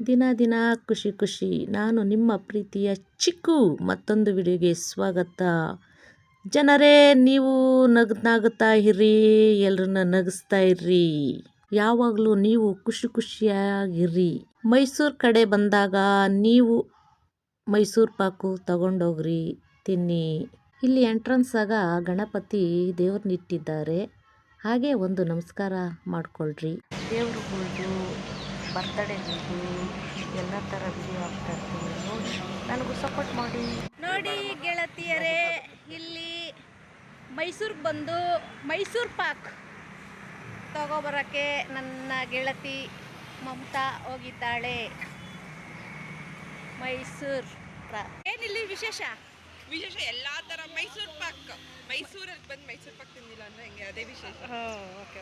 ದಿನ ದಿನ ಖುಷಿ ಖುಷಿ. ನಾನು ನಿಮ್ಮ ಪ್ರೀತಿಯ ಚಿಕ್ಕು. ಮತ್ತೊಂದು ವಿಡಿಯೋಗೆ ಸ್ವಾಗತ. ಜನರೇ, ನೀವು ನಗುತ್ತಾ ಇರ್ರಿ, ಎಲ್ಲರನ್ನ ನಗಿಸ್ತಾ ಇರ್ರಿ. ಯಾವಾಗಲೂ ನೀವು ಖುಷಿ ಖುಷಿಯಾಗಿರ್ರಿ. ಮೈಸೂರು ಕಡೆ ಬಂದಾಗ ನೀವು ಮೈಸೂರು ಪಾಕು ತಗೊಂಡೋಗ್ರಿ, ತಿನ್ನಿ. ಇಲ್ಲಿ ಎಂಟ್ರೆನ್ಸ್ ಆಗ ಗಣಪತಿ ದೇವ್ರನ್ನಿಟ್ಟಿದ್ದಾರೆ. ಹಾಗೆ ಒಂದು ನಮಸ್ಕಾರ ಮಾಡ್ಕೊಳ್ರಿ. ದೇವ್ರುಗಳ್ದು ಬರ್ತಡೇದು ಎಲ್ಲ ಥರ ವಿಡಿಯೋ ಆಗ್ತಾ ಇರ್ತೀವಿ. ನೋಡಿ, ನನಗೂ ಸಪೋರ್ಟ್ ಮಾಡಿ. ನೋಡಿ ಗೆಳತಿಯರೇ, ಇಲ್ಲಿ ಮೈಸೂರಿಗೆ ಬಂದು ಮೈಸೂರು ಪಾಕ್ ತಗೋಬರೋಕ್ಕೆ ನನ್ನ ಗೆಳತಿ ಮಮತಾ ಹೋಗಿದ್ದಾಳೆ. ಮೈಸೂರು ಪಾಕ್ ಏನಿಲ್ಲಿ ವಿಶೇಷ ಎಲ್ಲ ಥರ ಮೈಸೂರು ಪಾಕ್. ಮೈಸೂರಲ್ಲಿ ಬಂದು ಮೈಸೂರು ಪಾಕ್ ತಿಂದಿಲ್ಲ ಅಂದ್ರೆ ಹೆಂಗೆ, ಅದೇ ವಿಶೇಷ. ಓಕೆ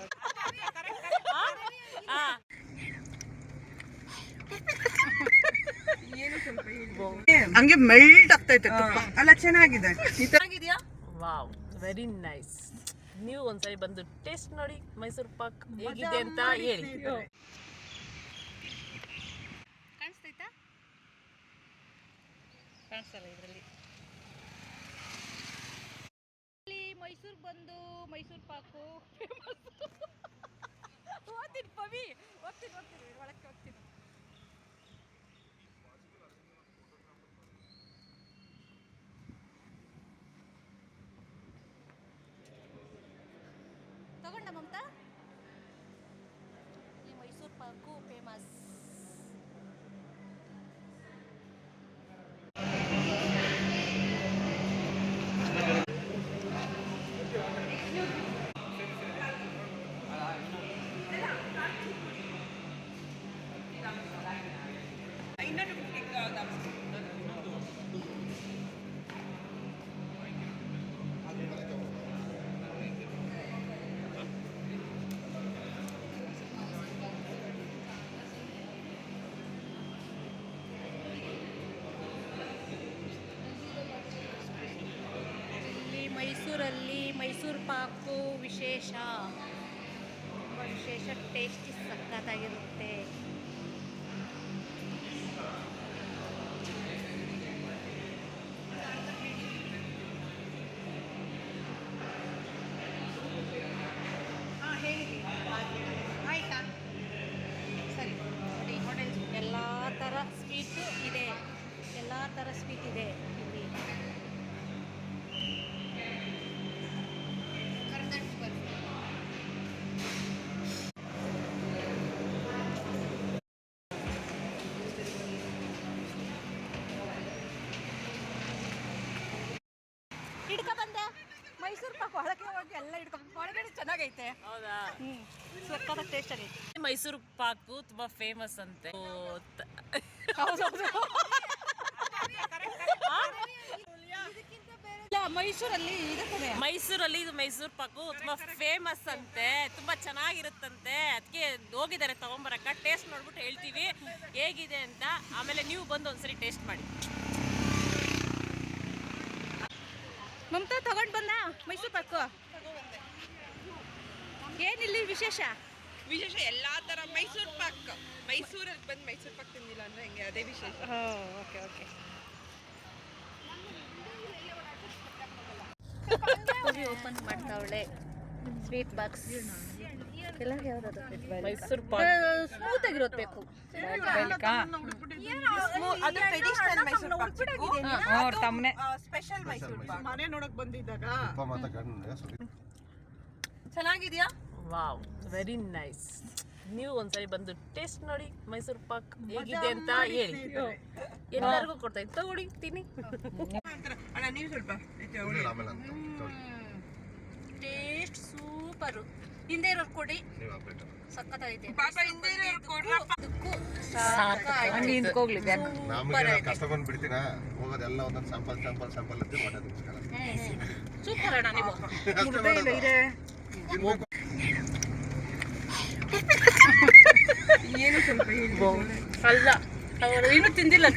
ಹಂಗೆ ಮೆಲ್ಟ್ ಆಗ್ತೈತೆ ತುಪ್ಪ ಅಲ್ಲ, ಚೆನ್ನಾಗಿದೆ. ಚೆನ್ನಾಗಿದೆಯಾ? Wow, very nice. ನೀವು ಒಂದ್ಸರಿ ಬಂದು ಟೇಸ್ಟ್ ನೋಡಿ, ಮೈಸೂರು ಪಾಕ್ ಹೇಗಿದೆ ಅಂತ ಹೇಳಿ. ಕಾಣಿಸ್ತೈತಾ? ಕಾಣಿಸ್ತಲ್ಲ ಇದರಲ್ಲಿ. ಮೈಸೂರಿಗೆ ಬಂದು ಮೈಸೂರು ಪಾಕು ಓದ್ತೀನಿ ಪವಿ, ಹೋಗ್ತೀನಿ ಒಳಕ್ಕೆ ಹೋಗ್ತೀನಿ. ತಗೊಂಡ ಮಮತಾ? ಈ ಮೈಸೂರು ಪಾಕು ಫೇಮಸ್. ಮೈಸೂರಲ್ಲಿ ಮೈಸೂರು ಪಾಕು ವಿಶೇಷ, ತುಂಬ ವಿಶೇಷ, ಟೇಸ್ಟಿ, ಸಕ್ಕತ್ತಾಗಿರುತ್ತೆ. ಆಯ್ತಾ? ಸರಿ ನೋಡಿ, ಎಲ್ಲ ಥರ ಸ್ವೀಟು ಇದೆ, ಎಲ್ಲ ಥರ ಸ್ವೀಟ್ ಇದೆ ಇಲ್ಲಿ. ಹಿಡ್ಕೊಬಂದೆ ಮೈಸೂರು ಪಾಕು, ಒಳಗೆ ಹೋಗಿ ಎಲ್ಲ ಹಿಡ್ಕೊಂಡು, ಒಳಗಡೆ ಚೆನ್ನಾಗೈತೆ. ಹೌದಾ? ಸಕ್ಕತ್ತಾಗಿ ಟೇಸ್ಟ್ ಆಗೈತೆ. ಮೈಸೂರು ಪಾಕು ತುಂಬಾ ಫೇಮಸ್ ಅಂತೆ. ಮೈಸೂರಲ್ಲಿ ಮೈಸೂರಲ್ಲಿ ಇದು ಮೈಸೂರು ಪಾಕು ತುಂಬಾ ಫೇಮಸ್ ಅಂತೆ, ತುಂಬಾ ಚೆನ್ನಾಗಿರುತ್ತಂತೆ. ಅದಕ್ಕೆ ಹೋಗಿದ್ದಾರೆ ತಗೊಂಬರಕ್ಕ. ಟೇಸ್ಟ್ ನೋಡ್ಬಿಟ್ಟು ಹೇಳ್ತೀವಿ ಹೇಗಿದೆ ಅಂತ. ಆಮೇಲೆ ನೀವು ಬಂದು ಒಂದ್ಸರಿ ಟೇಸ್ಟ್ ಮಾಡಿ. ಮಮತಾ ತಗೊಂಡು ಬಂದ ಮೈಸೂರು ಪಾಕು. ಏನಿಲ್ಲಿ ವಿಶೇಷ ಎಲ್ಲ ಥರ ಮೈಸೂರು ಪಾಕ್. ಮೈಸೂರಲ್ಲಿ ಬಂದು ಮೈಸೂರು ಪಾಕ್ ತಿಂದಿಲ್ಲ ಅಂದ್ರೆ ಹೆಂಗೆ, ಅದೇ ವಿಶೇಷ. ಓಕೆ ಓಪನ್ ಮಾಡ್ತಾವಳೆ ಸ್ವೀಟ್ ಬಾಕ್ಸ್. ಎಲ್ಲರಿಗೆ ಯಾವ್ದಾದ್ರು ಮೈಸೂರು ಪಾಕ್ ಸ್ಮೂತ್ ಆಗಿರೋದು ಬೇಕು. ಅದು ಟ್ರೆಡಿಷನಲ್ ಮೈಸೂರು ಪಾಕ್, ಸ್ಪೆಷಲ್ ಮೈಸೂರು ಪಾಕ್. ಮನೆ ನೋಡಕ್ ಬಂದಿದ್ದಾಗ ಚೆನ್ನಾಗಿದ್ಯಾ? Wow, very nice. ನೀವು ಒಂದ್ಸರಿ ಬಂದು ಟೇಸ್ಟ್ ನೋಡಿ, ಮೈಸೂರು ಪಾಕ್ ಹೇಗಿದೆ ಅಂತ ಹೇಳಿ. ಎಲ್ಲರಿಗೂ ಕೊಡ್ತಾ ಇತ್ತು, ತಗೊಳ್ಳಿ, ತಿನ್ನಿ. ಅಣ್ಣ ನೀವು ಸ್ವಲ್ಪ ಟೇಸ್ಟ್ ಸೂಪರು. ಹಿಂದೆ ಇರೋರು ಕೊಡಿ, ಸಕ್ಕತ್ತಾಗೈತೆ. ಪಾಪ ಹಿಂದೆ ಇರೋರು ಕೊಡ್ರಿ. ಕಷ್ಟಪಟ್ಟು ಬಿಡ್ತೀನ ಹೋಗೋದೆಲ್ಲ ಒಂದೊಂದು ಸ್ಯಾಂಪಲ್ ಎತ್ತಿ ಮಾಡೋದು ಸೂಪರ್ ಅಣ್ಣ ನೀವು. ಏನು ಸ್ವಲ್ಪ ಅಲ್ಲ, ಅವರು ಇನ್ನೂ ತಿಂದಿಲ್ಲ.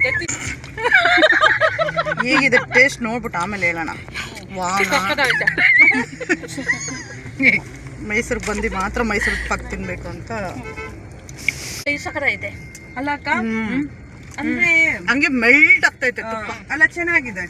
ಹೇಗಿದೆ ಟೇಸ್ಟ್ ನೋಡ್ಬಿಟ್ಟು ಆಮೇಲೆ ಹೇಳೋಣ. ಮೈಸೂರಿಗೆ ಬಂದು ಮಾತ್ರ ಮೈಸೂರು ಪಾಕ್ ತಿನ್ಬೇಕು ಅಂತ ಸಕ್ಕತ್ತಾಗೈತೆ. ಅಲ್ಲ ಅಕ್ಕ ಅಂದ್ರೆ ಹಂಗೆ ಮೆಲ್ಟ್ ಆಗ್ತೈತೆ ತುಪ್ಪ ಅಲ್ಲ ಚೆನ್ನಾಗಿದೆ